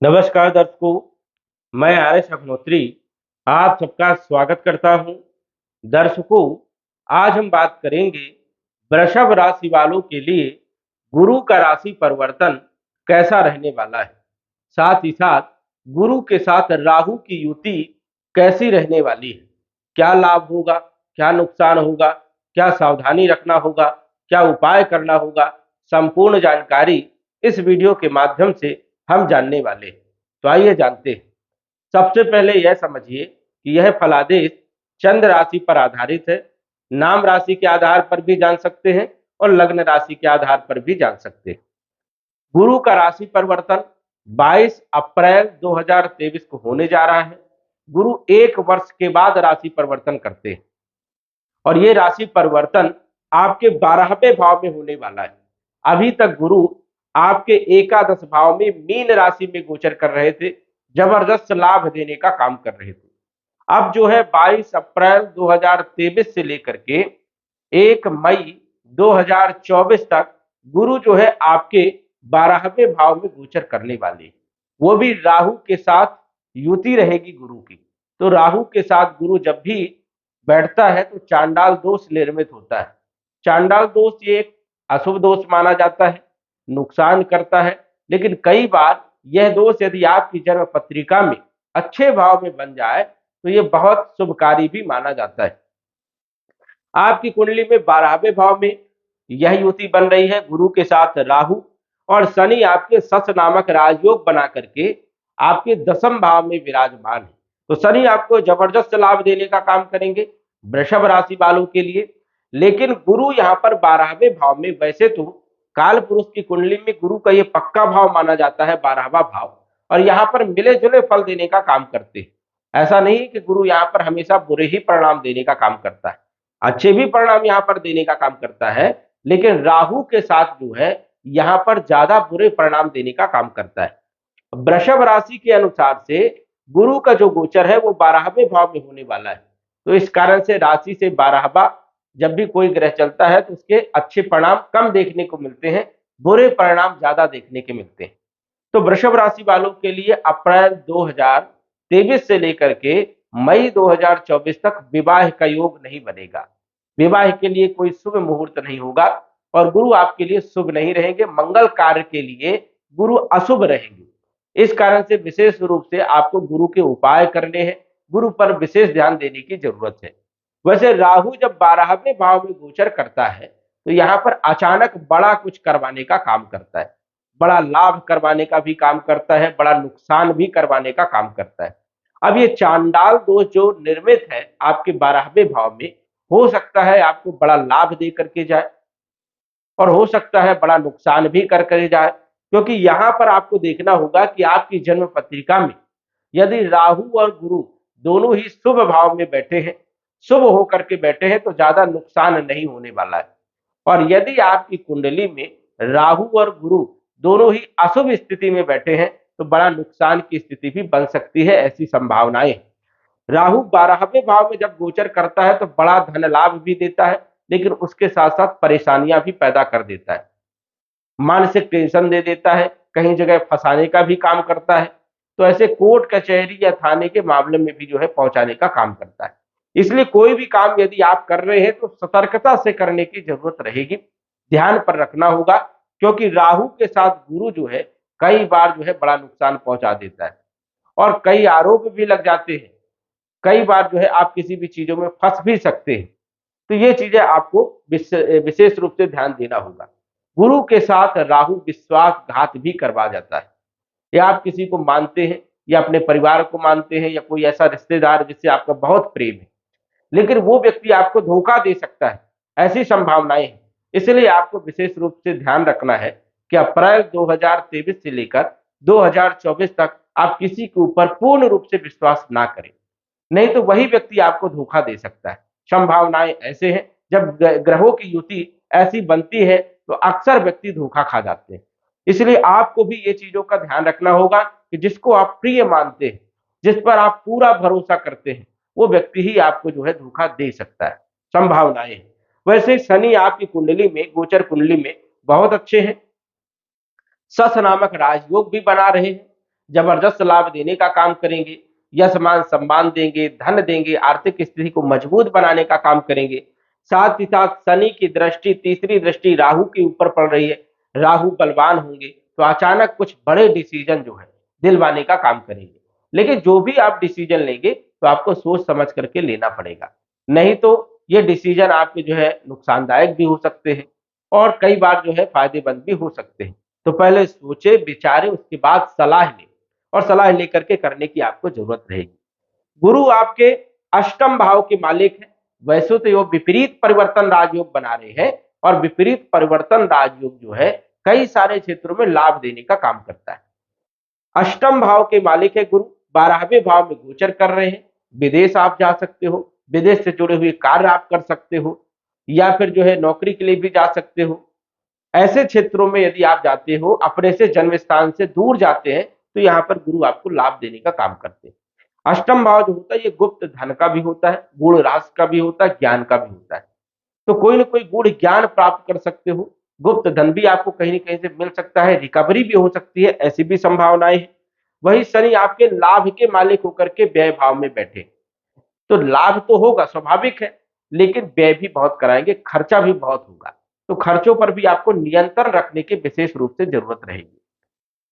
नमस्कार दर्शकों, मैं आर.एस. अग्नोत्री आप सबका स्वागत करता हूं। दर्शकों, आज हम बात करेंगे वृषभ राशि वालों के लिए गुरु का राशि परिवर्तन कैसा रहने वाला है। साथ ही साथ गुरु के साथ राहु की युति कैसी रहने वाली है, क्या लाभ होगा, क्या नुकसान होगा, क्या सावधानी रखना होगा, क्या उपाय करना होगा, संपूर्ण जानकारी इस वीडियो के माध्यम से हम जानने वाले हैं। तो आइए जानते हैं। सबसे पहले यह समझिए कि यह फलादेश चंद्र राशि पर आधारित है। नाम राशि के आधार पर भी जान सकते हैं और लग्न राशि के आधार पर भी जान सकते हैं। गुरु का राशि परिवर्तन 22 अप्रैल 2023 को होने जा रहा है। गुरु 1 वर्ष के बाद राशि परिवर्तन करते हैं और ये राशि परिवर्तन आपके 12वें भाव में होने वाला है। अभी तक गुरु आपके एकादश भाव में मीन राशि में गोचर कर रहे थे, जबरदस्त लाभ देने का काम कर रहे थे। अब जो है 22 अप्रैल 2023 से लेकर के 1 मई 2024 तक गुरु जो है आपके 12वें भाव में गोचर करने वाले, वो भी राहु के साथ युति रहेगी गुरु की। तो राहु के साथ गुरु जब भी बैठता है तो चांडाल दोष निर्मित होता है। चांडाल दोष ये एक अशुभ दोष माना जाता है, नुकसान करता है, लेकिन कई बार यह दोष यदि आपकी जन्म पत्रिका में अच्छे भाव में बन जाए तो ये बहुत शुभकारी भी माना जाता है। आपकी कुंडली में 12वें भाव में यह युति बन रही है गुरु के साथ राहु, और शनि आपके सस नामक राजयोग बना करके आपके 10वें भाव में विराजमान है। तो शनि आपको जबरदस्त लाभ देने का काम करेंगे वृषभ राशि वालों के लिए। लेकिन गुरु यहाँ पर 12वें भाव में, वैसे तो काल पुरुष की कुंडली में गुरु का ये पक्का भाव माना जाता है 12वां भाव, और यहाँ पर मिले जुले फल देने का काम करते हैं। ऐसा नहीं कि गुरु यहाँ पर हमेशा बुरे ही परिणाम देने का काम करता है, अच्छे भी परिणाम यहाँ पर देने का काम करता है, लेकिन राहु के साथ जो है यहाँ पर ज्यादा बुरे परिणाम देने का काम करता है। वृषभ राशि के अनुसार से गुरु का जो गोचर है वो 12वें भाव में होने वाला है। तो इस कारण से राशि से 12वां जब भी कोई ग्रह चलता है तो उसके अच्छे परिणाम कम देखने को मिलते हैं, बुरे परिणाम ज्यादा देखने के मिलते हैं। तो वृषभ राशि वालों के लिए अप्रैल 2023 से लेकर के मई 2024 तक विवाह का योग नहीं बनेगा। विवाह के लिए कोई शुभ मुहूर्त नहीं होगा और गुरु आपके लिए शुभ नहीं रहेंगे। मंगल कार्य के लिए गुरु अशुभ रहेंगे। इस कारण से विशेष रूप से आपको गुरु के उपाय करने हैं, गुरु पर विशेष ध्यान देने की जरूरत है। वैसे राहु जब 12वें भाव में गोचर करता है तो यहाँ पर अचानक बड़ा कुछ करवाने का काम करता है, बड़ा लाभ करवाने का भी काम करता है, बड़ा नुकसान भी करवाने का काम करता है। अब ये चांडाल दोष जो निर्मित है आपके 12वें भाव में, हो सकता है आपको बड़ा लाभ दे करके जाए और हो सकता है बड़ा नुकसान भी कर जाए, क्योंकि यहाँ पर आपको देखना होगा कि आपकी जन्म पत्रिका में यदि राहु और गुरु दोनों ही शुभ भाव में बैठे हैं, शुभ होकर के बैठे हैं, तो ज्यादा नुकसान नहीं होने वाला है। और यदि आपकी कुंडली में राहु और गुरु दोनों ही अशुभ स्थिति में बैठे हैं तो बड़ा नुकसान की स्थिति भी बन सकती है, ऐसी संभावनाएं हैं। राहु 12वें भाव में जब गोचर करता है तो बड़ा धन लाभ भी देता है, लेकिन उसके साथ साथ परेशानियां भी पैदा कर देता है, मानसिक टेंशन दे देता है, कहीं जगह फंसाने का भी काम करता है। तो ऐसे कोर्ट कचहरी या थाने के मामले में भी जो है पहुंचाने का काम करता है। इसलिए कोई भी काम यदि आप कर रहे हैं तो सतर्कता से करने की जरूरत रहेगी, ध्यान पर रखना होगा, क्योंकि राहु के साथ गुरु जो है कई बार जो है बड़ा नुकसान पहुंचा देता है और कई आरोप भी लग जाते हैं। कई बार जो है आप किसी भी चीजों में फंस भी सकते हैं। तो ये चीजें आपको विशेष रूप से ध्यान देना होगा। गुरु के साथ राहु विश्वासघात भी करवा जाता है, या आप किसी को मानते हैं या अपने परिवार को मानते हैं या कोई ऐसा रिश्तेदार जिससे आपका बहुत प्रेम है, लेकिन वो व्यक्ति आपको धोखा दे सकता है, ऐसी संभावनाएं हैं। इसलिए आपको विशेष रूप से ध्यान रखना है कि अप्रैल 2023 से लेकर 2024 तक आप किसी के ऊपर पूर्ण रूप से विश्वास ना करें, नहीं तो वही व्यक्ति आपको धोखा दे सकता है। संभावनाएं ऐसे हैं, जब ग्रहों की युति ऐसी बनती है तो अक्सर व्यक्ति धोखा खा जाते हैं। इसलिए आपको भी ये चीजों का ध्यान रखना होगा कि जिसको आप प्रिय मानते हैं, जिस पर आप पूरा भरोसा करते हैं, वो व्यक्ति ही आपको जो है धोखा दे सकता है। संभावनाएं हैं। वैसे शनि आपकी कुंडली में, गोचर कुंडली में बहुत अच्छे हैं, सस नामक राजयोग भी बना रहे हैं, जबरदस्त लाभ देने का काम करेंगे, यश मान सम्मान देंगे, धन देंगे, आर्थिक स्थिति को मजबूत बनाने का काम करेंगे। साथ ही साथ शनि की दृष्टि, तीसरी दृष्टि राहु के ऊपर पड़ रही है, राहु बलवान होंगे तो अचानक कुछ बड़े डिसीजन जो है दिलवाने का काम करेंगे। लेकिन जो भी आप डिसीजन लेंगे तो आपको सोच समझ करके लेना पड़ेगा, नहीं तो ये डिसीजन आपके जो है नुकसानदायक भी हो सकते हैं और कई बार जो है फायदेमंद भी हो सकते हैं। तो पहले सोचे विचारे, उसके बाद सलाह लें और सलाह लेकर के करने की आपको जरूरत रहेगी। गुरु आपके अष्टम भाव के मालिक हैं। वैसे तो ये विपरीत परिवर्तन राजयोग बना रहे हैं और विपरीत परिवर्तन राजयोग जो है कई सारे क्षेत्रों में लाभ देने का काम करता है। अष्टम भाव के मालिक है गुरु, 12वें भाव में गोचर कर रहे हैं। विदेश आप जा सकते हो, विदेश से जुड़े हुए कार्य आप कर सकते हो या फिर जो है नौकरी के लिए भी जा सकते हो। ऐसे क्षेत्रों में यदि आप जाते हो, अपने से जन्म स्थान से दूर जाते हैं, तो यहाँ पर गुरु आपको लाभ देने का काम करते हैं। अष्टम भाव जो होता है ये गुप्त धन का भी होता है, गूढ़ राशि का भी होता है, ज्ञान का भी होता है। तो कोई ना कोई गूढ़ ज्ञान प्राप्त कर सकते हो, गुप्त धन भी आपको कहीं न कहीं से मिल सकता है, रिकवरी भी हो सकती है, ऐसी भी संभावनाएं हैं। वही शनि आपके लाभ के मालिक होकर के व्यय भाव में बैठे, तो लाभ तो होगा स्वाभाविक है, लेकिन व्यय भी बहुत कराएंगे, खर्चा भी बहुत होगा। तो खर्चों पर भी आपको नियंत्रण रखने की विशेष रूप से जरूरत रहेगी।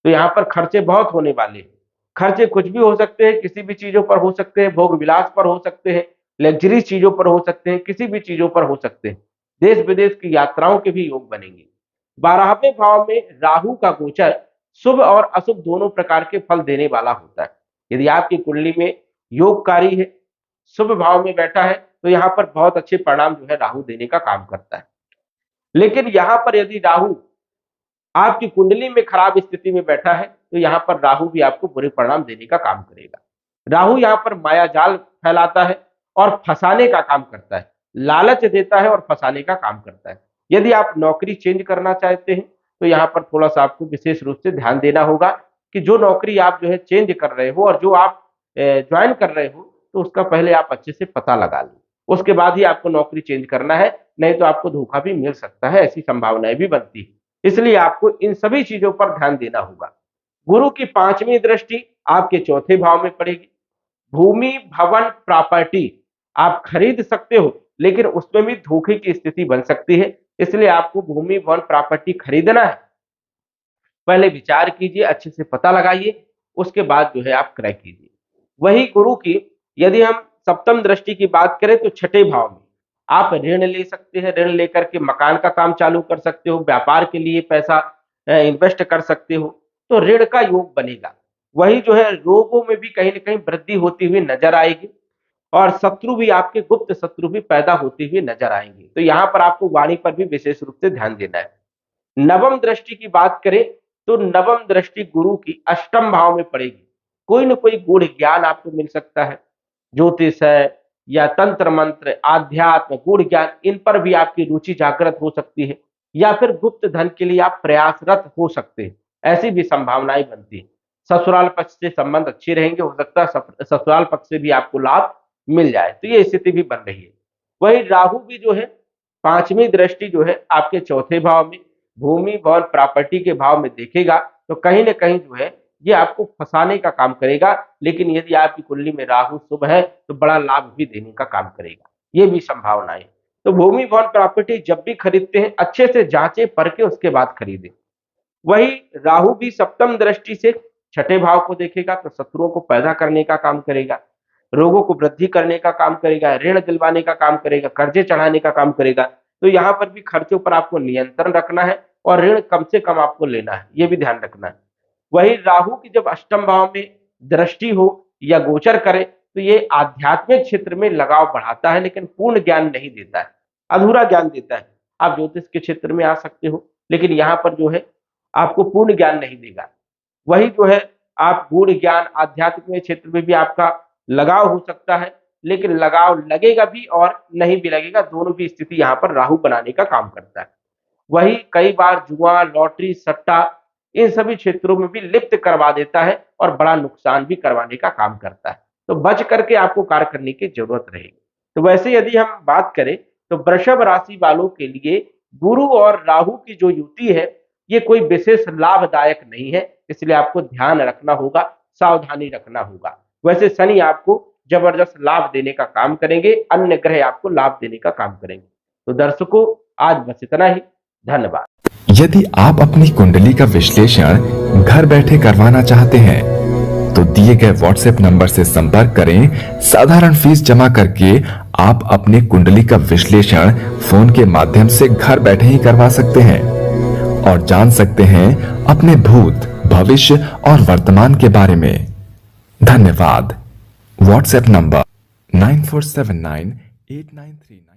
तो यहाँ पर खर्चे बहुत होने वाले हैं। खर्चे कुछ भी हो सकते हैं, किसी भी चीजों पर हो सकते हैं, भोग विलास पर हो सकते हैं, लग्जरी चीजों पर हो सकते हैं, किसी भी चीजों पर हो सकते हैं। देश विदेश की यात्राओं के भी योग बनेंगे। 12वें भाव में राहु का गोचर शुभ और अशुभ दोनों प्रकार के फल देने वाला होता है। यदि आपकी कुंडली में योगकारी है, शुभ भाव में बैठा है, तो यहाँ पर बहुत अच्छे परिणाम जो है राहु देने का काम करता है। लेकिन यहाँ पर यदि राहु आपकी कुंडली में खराब स्थिति में बैठा है, तो यहाँ पर राहु भी आपको बुरे परिणाम देने का काम करेगा। राहु यहाँ पर माया जाल फैलाता है और फंसाने का काम करता है, लालच देता है और फंसाने का काम करता है। यदि आप नौकरी चेंज करना चाहते हैं, तो यहाँ पर थोड़ा सा आपको विशेष रूप से ध्यान देना होगा कि जो नौकरी आप जो है चेंज कर रहे हो और जो आप ज्वाइन कर रहे हो, तो उसका पहले आप अच्छे से पता लगा लें, उसके बाद ही आपको नौकरी चेंज करना है, नहीं तो आपको धोखा भी मिल सकता है, ऐसी संभावनाएं भी बनती है। इसलिए आपको इन सभी चीजों पर ध्यान देना होगा। गुरु की 5वीं दृष्टि आपके चौथे भाव में पड़ेगी। भूमि, भवन, प्रॉपर्टी आप खरीद सकते हो, लेकिन उसमें भी धोखे की स्थिति बन सकती है। इसलिए आपको भूमि, भवन, प्रॉपर्टी खरीदना है, पहले विचार कीजिए, अच्छे से पता लगाइए, उसके बाद जो है आप क्रय कीजिए। वही गुरु की यदि हम सप्तम दृष्टि की बात करें तो छठे भाव में आप ऋण ले सकते हैं, ऋण लेकर के मकान का काम चालू कर सकते हो, व्यापार के लिए पैसा इन्वेस्ट कर सकते हो, तो ऋण का योग बनेगा। वही जो है रोगों में भी कहीं ना कहीं वृद्धि होती हुई नजर आएगी और शत्रु भी, आपके गुप्त शत्रु भी पैदा होते हुए नजर आएंगे। तो यहाँ पर आपको वाणी पर भी विशेष रूप से ध्यान देना है। नवम दृष्टि की बात करें तो नवम दृष्टि गुरु की अष्टम भाव में पड़ेगी। कोई न कोई गूढ़ ज्ञान आपको मिल सकता है, ज्योतिष है या तंत्र मंत्र, आध्यात्म, गूढ़ ज्ञान, इन पर भी आपकी रुचि जागृत हो सकती है या फिर गुप्त धन के लिए आप प्रयासरत हो सकते हैं, ऐसी भी संभावनाएं बनती है। ससुराल पक्ष से संबंध अच्छे रहेंगे, हो सकता है ससुराल पक्ष से भी आपको लाभ मिल जाए, तो ये स्थिति भी बन रही है। वही राहु भी जो है 5वीं दृष्टि जो है आपके चौथे भाव में भूमि, भवन, प्रॉपर्टी के भाव में देखेगा, तो कहीं ना कहीं जो है ये आपको फंसाने का काम करेगा। लेकिन यदि आपकी कुंडली में राहु शुभ है तो बड़ा लाभ भी देने का काम करेगा, ये भी संभावनाएं। तो भूमि, भवन, प्रॉपर्टी जब भी खरीदते हैं अच्छे से जांचे परखे उसके बाद खरीदें। वही राहु भी सप्तम दृष्टि से छठे भाव को देखेगा, तो शत्रुओं को पैदा करने का काम करेगा, रोगों को वृद्धि करने का काम करेगा, ऋण दिलवाने का काम करेगा, कर्जे चढ़ाने का काम करेगा। तो यहाँ पर भी खर्चों पर आपको नियंत्रण रखना है और ऋण कम से कम आपको लेना है, ये भी ध्यान रखना है। वही राहु की जब अष्टम भाव में दृष्टि हो या गोचर करे, तो ये आध्यात्मिक क्षेत्र में लगाव बढ़ाता है, लेकिन पूर्ण ज्ञान नहीं देता है, अधूरा ज्ञान देता है। आप ज्योतिष के क्षेत्र में आ सकते हो, लेकिन यहाँ पर जो है आपको पूर्ण ज्ञान नहीं देगा। वही जो है आप गूढ़ ज्ञान, आध्यात्मिक क्षेत्र में भी आपका लगाव हो सकता है, लेकिन लगाव लगेगा भी और नहीं भी लगेगा, दोनों भी स्थिति यहाँ पर राहु बनाने का काम करता है। वही कई बार जुआ, लॉटरी, सट्टा, इन सभी क्षेत्रों में भी लिप्त करवा देता है और बड़ा नुकसान भी करवाने का काम करता है। तो बच करके आपको कार्य करने की जरूरत रहेगी। तो वैसे यदि हम बात करें तो वृषभ राशि वालों के लिए गुरु और राहु की जो युति है ये कोई विशेष लाभदायक नहीं है, इसलिए आपको ध्यान रखना होगा, सावधानी रखना होगा। वैसे शनि आपको जबरदस्त लाभ देने का काम करेंगे, अन्य ग्रह आपको लाभ देने का काम करेंगे। तो दर्शकों, आज बस इतना ही। धन्यवाद। यदि आप अपनी कुंडली का विश्लेषण घर बैठे करवाना चाहते हैं तो दिए गए व्हाट्सएप नंबर से संपर्क करें। साधारण फीस जमा करके आप अपनी कुंडली का विश्लेषण फोन के माध्यम से घर बैठे ही करवा सकते हैं और जान सकते हैं अपने भूत, भविष्य और वर्तमान के बारे में। धन्यवाद। WhatsApp number 94798939